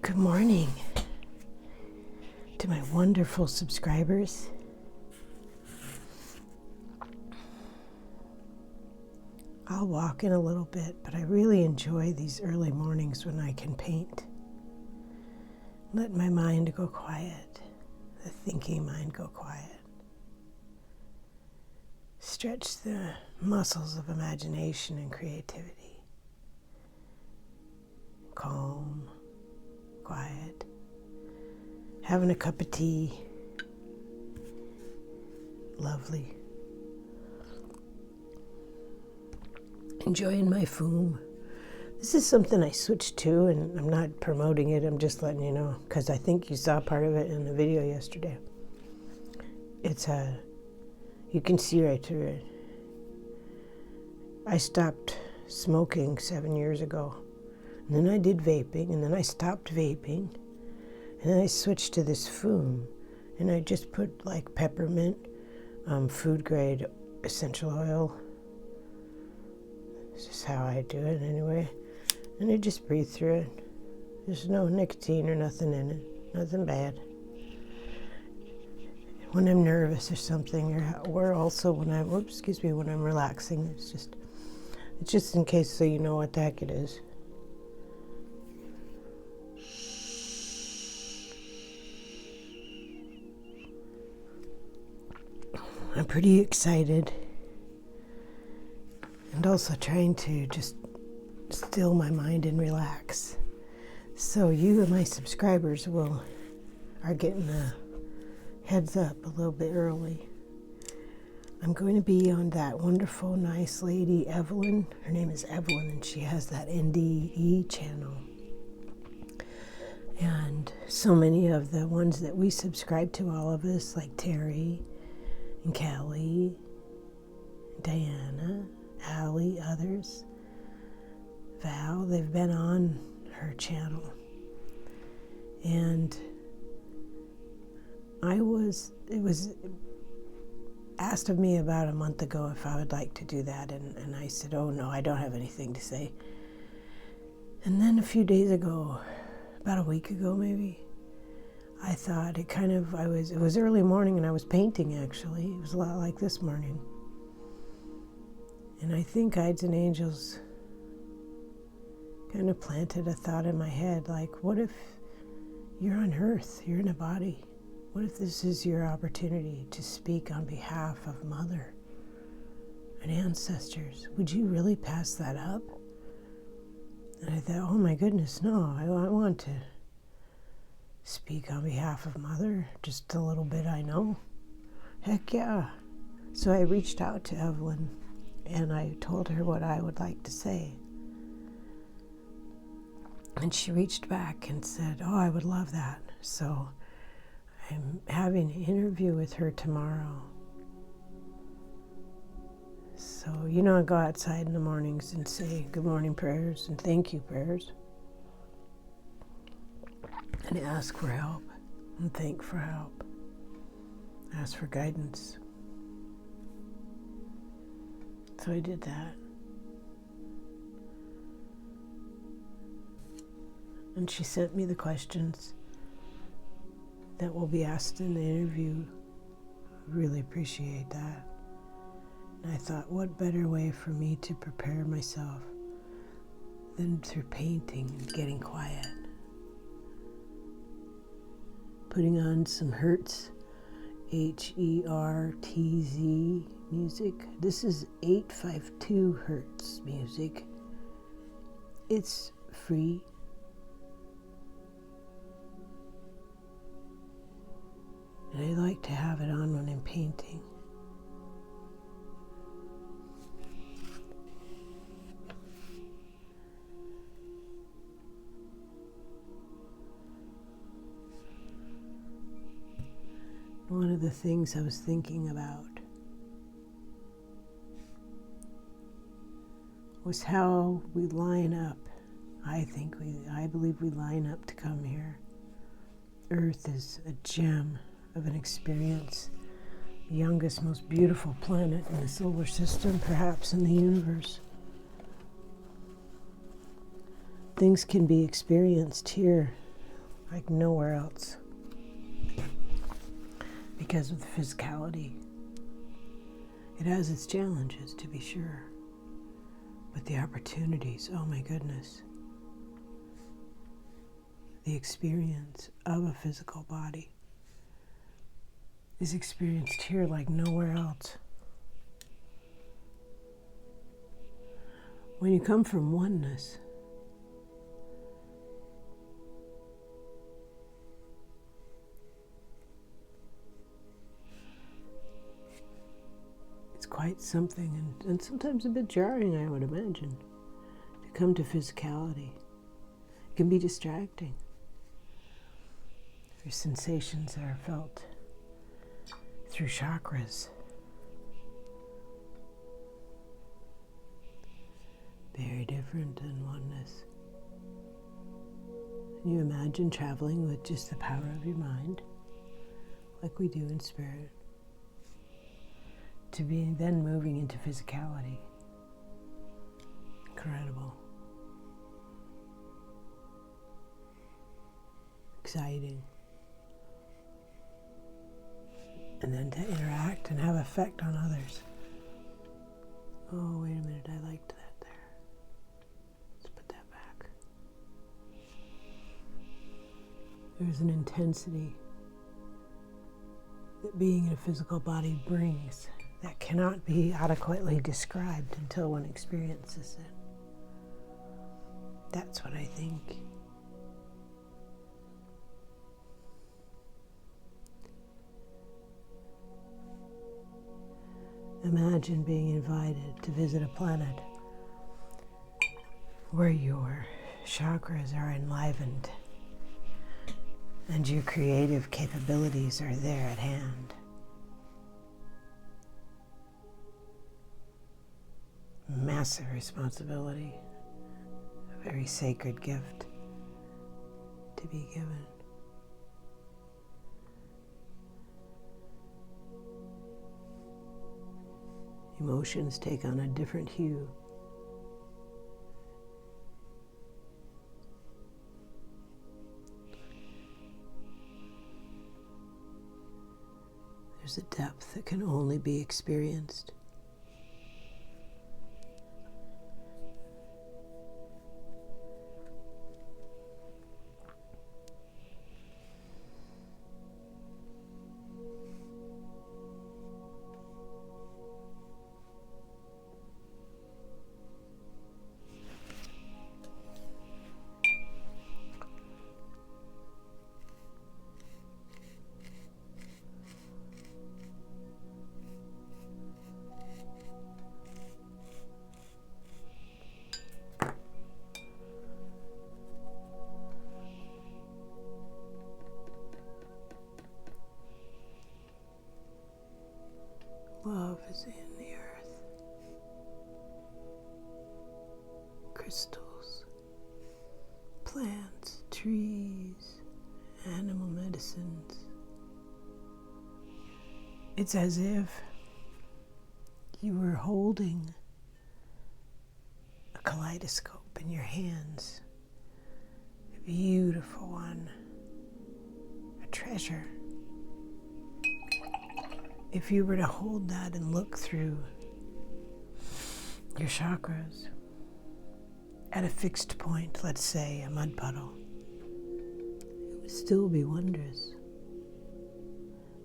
Good morning to my wonderful subscribers. I'll walk in a little bit, but I really enjoy these early mornings when I can paint. Let my mind go quiet, the thinking mind go quiet. Stretch the muscles of imagination and creativity. Calm, quiet, having a cup of tea, lovely. Enjoying my foam. This is something I switched to, and I'm not promoting it, I'm just letting you know, because I think you saw part of it in the video yesterday. You can see right through it. I stopped smoking 7 years ago. And then I did vaping, and then I stopped vaping. And then I switched to this foam. And I just put like peppermint, food grade essential oil. This is how I do it anyway. And I just breathe through it. There's no nicotine or nothing in it. Nothing bad. When I'm nervous or something, or also when when I'm relaxing, it's just in case so you know what the heck it is. I'm pretty excited, and also trying to just still my mind and relax. So you and my subscribers are getting a heads up a little bit early. I'm going to be on that wonderful, nice lady, Evelyn. Her name is Evelyn, and she has that NDE channel. And so many of the ones that we subscribe to, all of us, like Terry and Kelly, Diana, Allie, others, Val, they've been on her channel. And it was asked of me about a month ago if I would like to do that, and I said, oh no, I don't have anything to say. And then a few days ago, about a week ago maybe, I thought it was early morning and I was painting actually. It was a lot like this morning. And I think Guides and Angels kind of planted a thought in my head, like, what if you're on Earth, you're in a body? What if this is your opportunity to speak on behalf of Mother and ancestors? Would you really pass that up? And I thought, oh my goodness, no, I want to speak on behalf of Mother, just a little bit I know. Heck yeah. So I reached out to Evelyn and I told her what I would like to say. And she reached back and said, oh, I would love that. So I'm having an interview with her tomorrow. So, I go outside in the mornings and say good morning prayers and thank you prayers. And ask for help and thank for help. Ask for guidance. So I did that. And she sent me the questions that will be asked in the interview. Really appreciate that. And I thought, what better way for me to prepare myself than through painting and getting quiet. Putting on some Hertz, Hertz music. This is 852 Hertz music. It's free. And I like to have it on when I'm painting. One of the things I was thinking about was how we line up. I believe we line up to come here. Earth is a gem of an experience, the youngest, most beautiful planet in the solar system, perhaps in the universe. Things can be experienced here like nowhere else. Because of the physicality, it has its challenges, to be sure. But the opportunities, oh my goodness. The experience of a physical body is experienced here like nowhere else. When you come from oneness, it's quite something, and sometimes a bit jarring, I would imagine, to come to physicality. It can be distracting. There's sensations that are felt through chakras. Very different than oneness. You imagine traveling with just the power of your mind, like we do in spirit, to be then moving into physicality. Incredible. Exciting. And then to interact and have effect on others. Oh, wait a minute, I liked that there. Let's put that back. There's an intensity that being in a physical body brings that cannot be adequately described until one experiences it. That's what I think. Imagine being invited to visit a planet where your chakras are enlivened and your creative capabilities are there at hand. Massive responsibility, a very sacred gift to be given. Emotions take on a different hue. There's a depth that can only be experienced. Love is in the earth. Crystals, plants, trees, animal medicines. It's as if you were holding a kaleidoscope in your hands. A beautiful one. A treasure. If you were to hold that and look through your chakras at a fixed point, let's say a mud puddle, it would still be wondrous.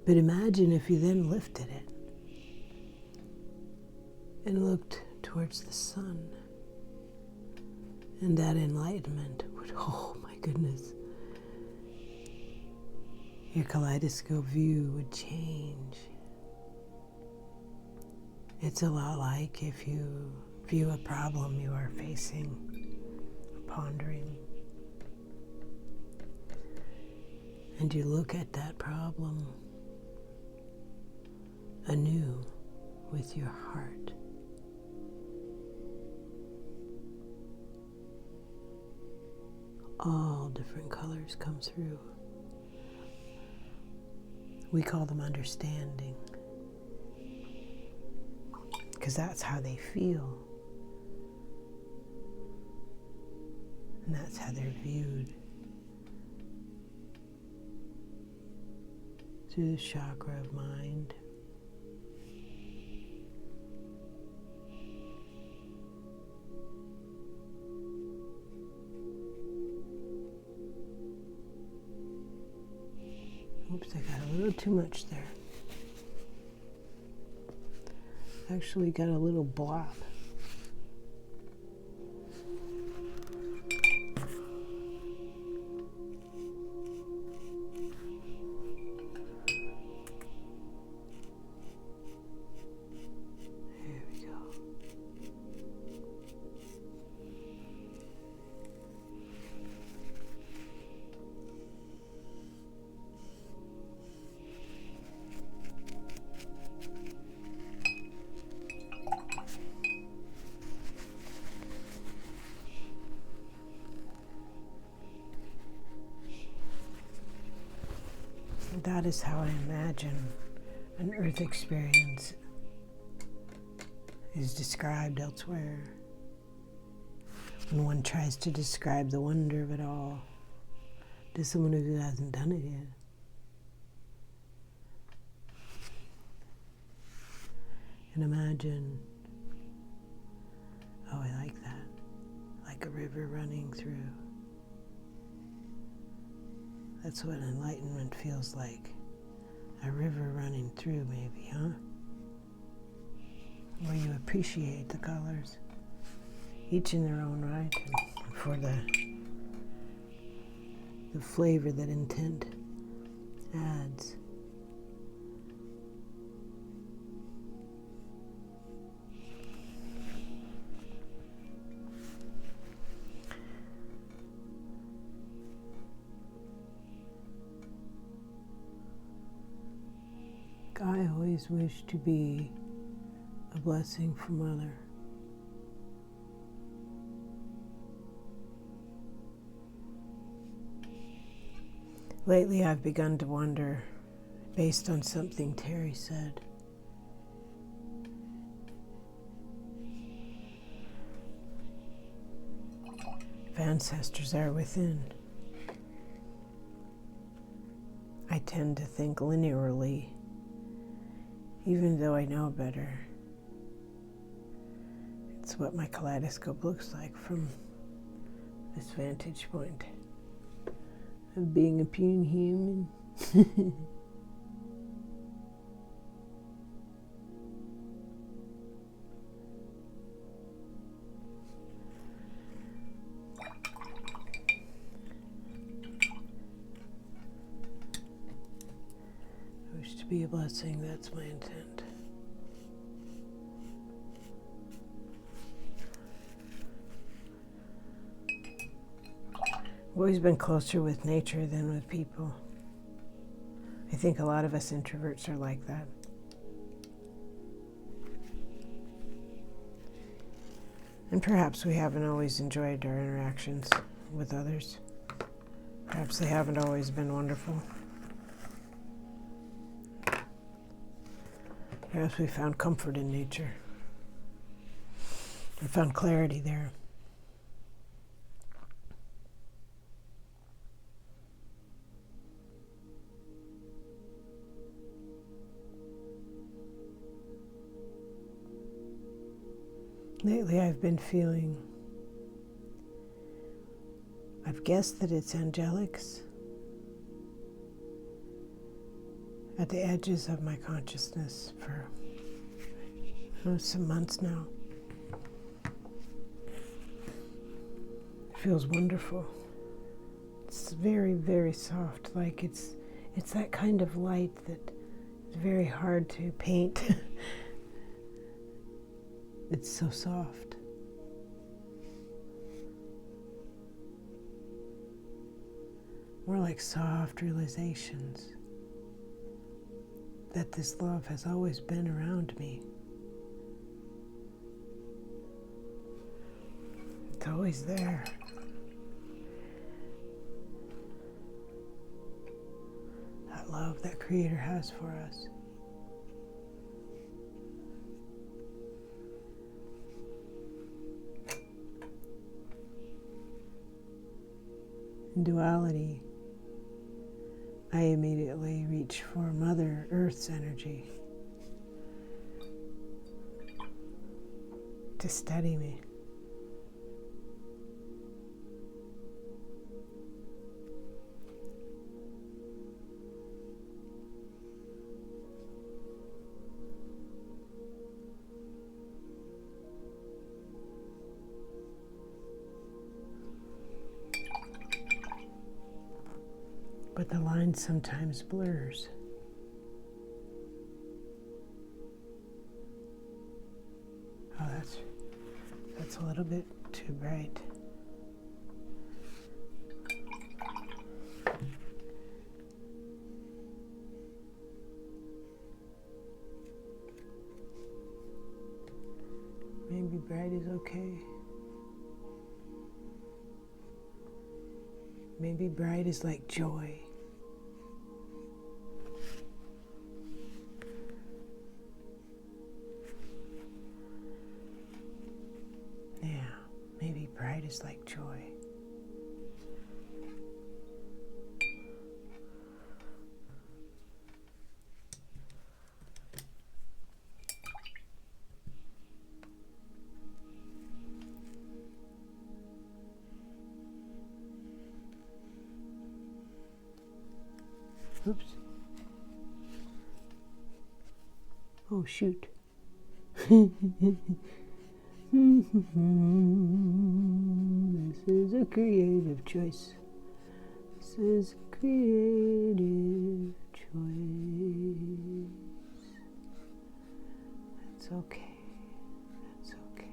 But imagine if you then lifted it and looked towards the sun, and that enlightenment would, oh my goodness, your kaleidoscope view would change. It's a lot like if you view a problem you are facing, pondering, and you look at that problem anew with your heart. All different colors come through. We call them understanding, because that's how they feel, and that's how they're viewed. through the chakra of mind. Oops, I got a little too much there. Actually got a little blob. There we go. That is how I imagine an earth experience is described elsewhere. When one tries to describe the wonder of it all to someone who hasn't done it yet. And imagine, oh, I like that, like a river running through. That's what enlightenment feels like. A river running through, maybe, huh? Where you appreciate the colors, each in their own right, and for the flavor that intent adds. I always wish to be a blessing for Mother. Lately I've begun to wonder, based on something Terry said. If ancestors are within, I tend to think linearly, even though I know better. It's what my kaleidoscope looks like from this vantage point of being a puny human. I wish to be a blessing, that's my intent. I've always been closer with nature than with people. I think a lot of us introverts are like that. And perhaps we haven't always enjoyed our interactions with others. Perhaps they haven't always been wonderful. Perhaps we found comfort in nature. We found clarity there. Lately I've been feeling, I've guessed that it's angelics at the edges of my consciousness for some months now. It feels wonderful. It's very, very soft, like it's that kind of light that is very hard to paint. It's so soft. More like soft realizations that this love has always been around me. It's always there. That love that Creator has for us. In duality, I immediately reach for Mother Earth's energy to steady me. But the line sometimes blurs. Oh, that's a little bit too bright. Maybe bright is okay. Maybe bright is like joy. Yeah, maybe bright is like joy. Oops. Oh, shoot. This is a creative choice. This is a creative choice. That's okay. That's okay.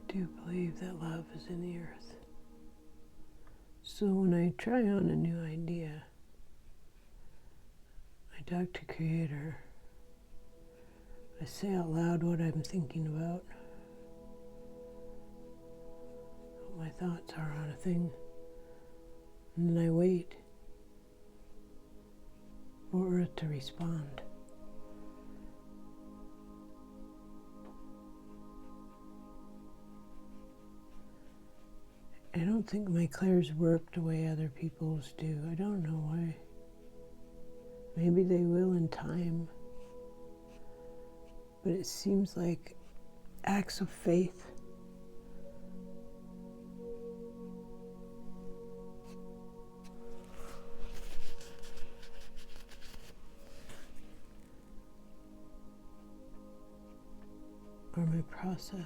I do believe that love is in the earth. So when I try on a new idea, I talk to Creator. I say out loud what I'm thinking about, what my thoughts are on a thing, and then I wait for Earth to respond. I don't think my clairs work the way other people's do. I don't know why. Maybe they will in time. But it seems like acts of faith. Are my process.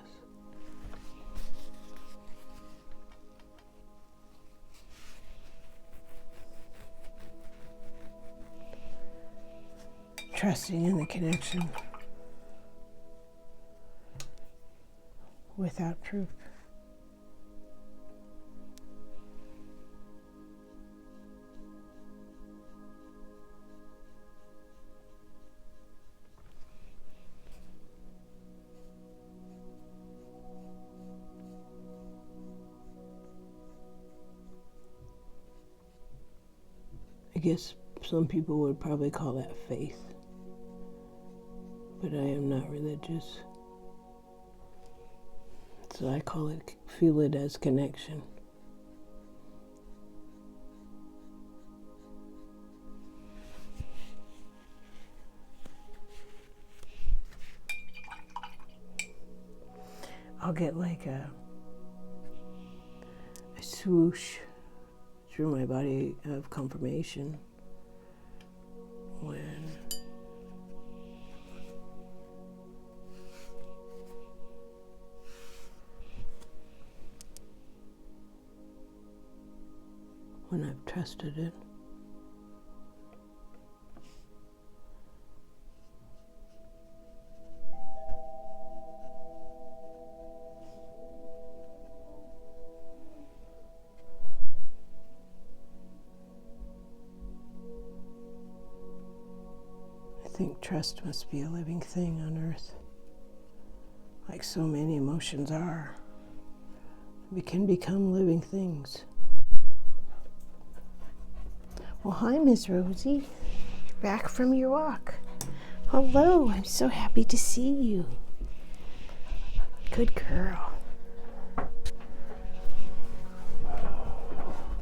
Trusting in the connection without proof. guess some people would probably call that faith. But I am not religious. So I feel it as connection. I'll get like a swoosh through my body of confirmation when I've trusted it. I think trust must be a living thing on earth, like so many emotions are. We can become living things. Well, hi, Miss Rosie. You're back from your walk. Hello, I'm so happy to see you. Good girl.